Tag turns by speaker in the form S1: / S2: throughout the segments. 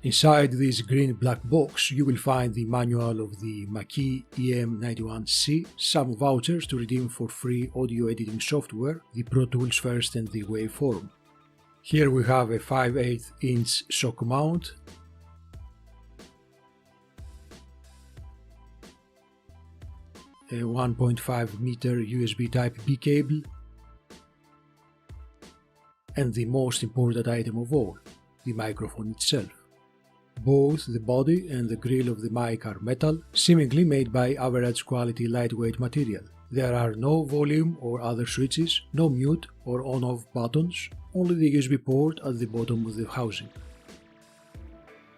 S1: Inside this green-black box you will find the manual of the Mackie EM-91CU, some vouchers to redeem for free audio editing software, the Pro Tools First and the Waveform. Here we have a 5/8 inch shock mount, a 1.5 meter USB Type-B cable, and the most important item of all, the microphone itself. Both the body and the grill of the mic are metal, seemingly made by average quality lightweight material. There are no volume or other switches, no mute or on-off buttons, only the USB port at the bottom of the housing.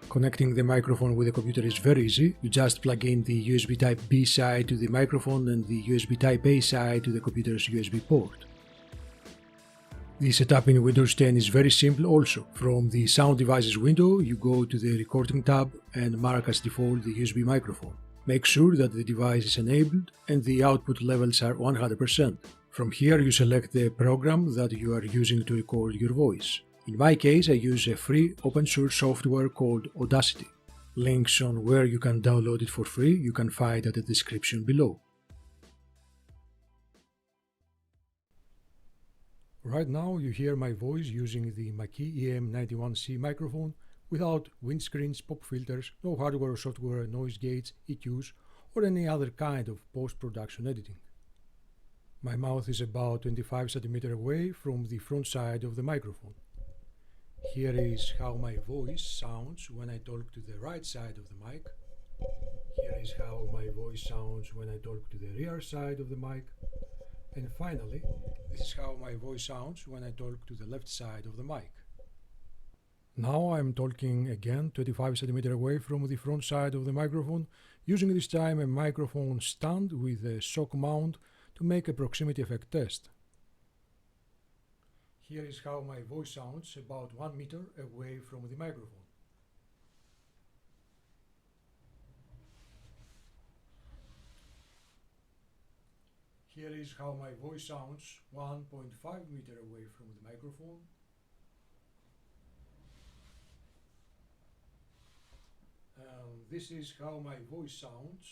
S1: Connecting the microphone with the computer is very easy. You just plug in the USB Type-B side to the microphone and the USB Type-A side to the computer's USB port. The setup in Windows 10 is very simple also. From the Sound Devices window, you go to the Recording tab and mark as default the USB microphone. Make sure that the device is enabled and the output levels are 100%. From here you select the program that you are using to record your voice. In my case I use a free open source software called Audacity. Links on where you can download it for free you can find at the description below. Right now you hear my voice using the Mackie EM-91CU microphone without windscreens, pop filters, no hardware or software, noise gates, EQs or any other kind of post-production editing. My mouth is about 25 cm away from the front side of the microphone. Here is how my voice sounds when I talk to the right side of the mic. Here is how my voice sounds when I talk to the rear side of the mic. And finally, this is how my voice sounds when I talk to the left side of the mic. Now I'm talking again 25 cm away from the front side of the microphone, using this time a microphone stand with a shock mount to make a proximity effect test. Here is how my voice sounds about 1 meter away from the microphone. Here is how my voice sounds 1.5 meter away from the microphone. This is how my voice sounds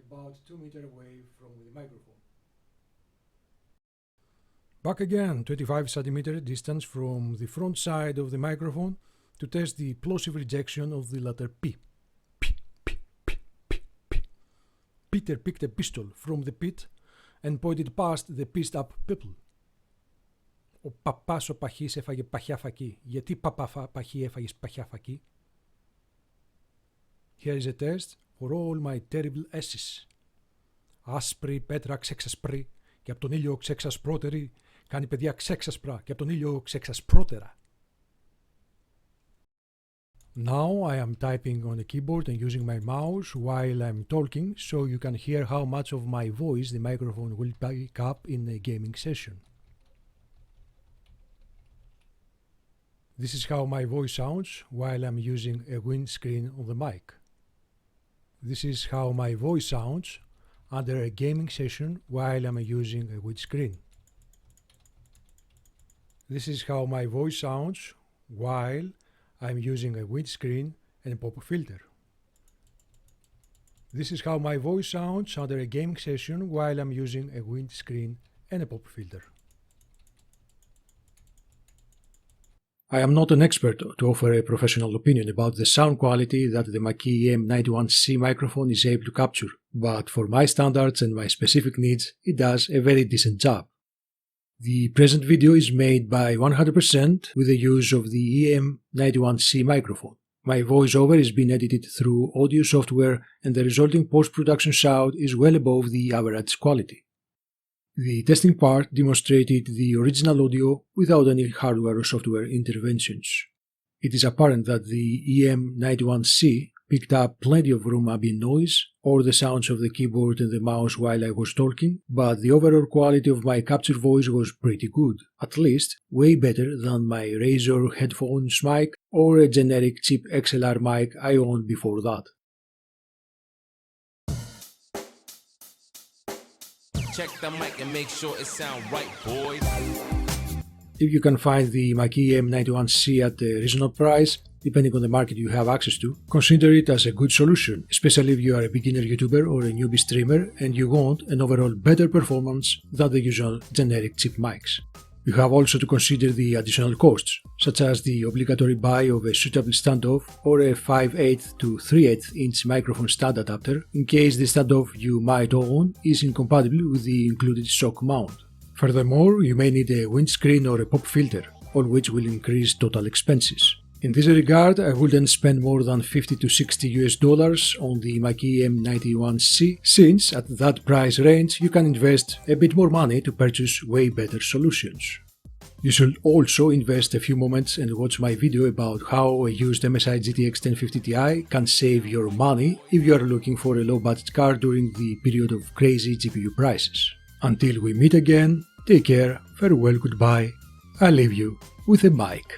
S1: about 2 meters away from the microphone. Back again 25 cm distance from the front side of the microphone to test the plosive rejection of the letter P. P, P, P, P, P. Peter picked a pistol from the pit and pointed past the pissed up people. Ο παπάς ο παχής έφαγε παχιά φακή. Γιατί παχή έφαγες παχιά φακή? Here is a test for all my terrible S's. Άσπρη πέτρα ξεξασπρή και από τον ήλιο ξεξασπρότερη κάνει παιδιά ξεξασπρά και από τον ήλιο ξεξασπρότερα. Now I am typing on a keyboard and using my mouse while I'm talking so you can hear how much of my voice the microphone will pick up in a gaming session. This is how my voice sounds while I'm using a windscreen on the mic. This is how my voice sounds under a gaming session while I'm using a windscreen. This is how my voice sounds while I'm using a windscreen and a pop filter. This is how my voice sounds under a gaming session while I'm using a windscreen and a pop filter. I am not an expert to offer a professional opinion about the sound quality that the Mackie EM-91CU microphone is able to capture, but for my standards and my specific needs, it does a very decent job. The present video is made by 100% with the use of the EM-91CU microphone. My voiceover is being edited through audio software and the resulting post-production sound is well above the average quality. The testing part demonstrated the original audio without any hardware or software interventions. It is apparent that the EM-91CU picked up plenty of room ambient noise or the sounds of the keyboard and the mouse while I was talking, but the overall quality of my captured voice was pretty good, at least way better than my Razer headphones mic or a generic cheap XLR mic I owned before that.
S2: Check the mic and make sure it sound right, boys.
S1: if you can find the Mackie EM91C at a reasonable price, depending on the market you have access to, consider it as a good solution, especially if you are a beginner YouTuber or a newbie streamer and you want an overall better performance than the usual generic cheap mics. You have also to consider the additional costs, such as the obligatory buy of a suitable standoff or a 5/8 to 3/8 inch microphone stand adapter in case the standoff you might own is incompatible with the included stock mount. Furthermore, you may need a windscreen or a pop filter, all which will increase total expenses. In this regard, I wouldn't spend more than $50 to $60 on the Mackie EM91C, since at that price range you can invest a bit more money to purchase way better solutions. You should also invest a few moments and watch my video about how a used MSI GTX 1050 Ti can save your money if you are looking for a low budget card during the period of crazy GPU prices. Until we meet again, take care, farewell, goodbye. I leave you with a mic.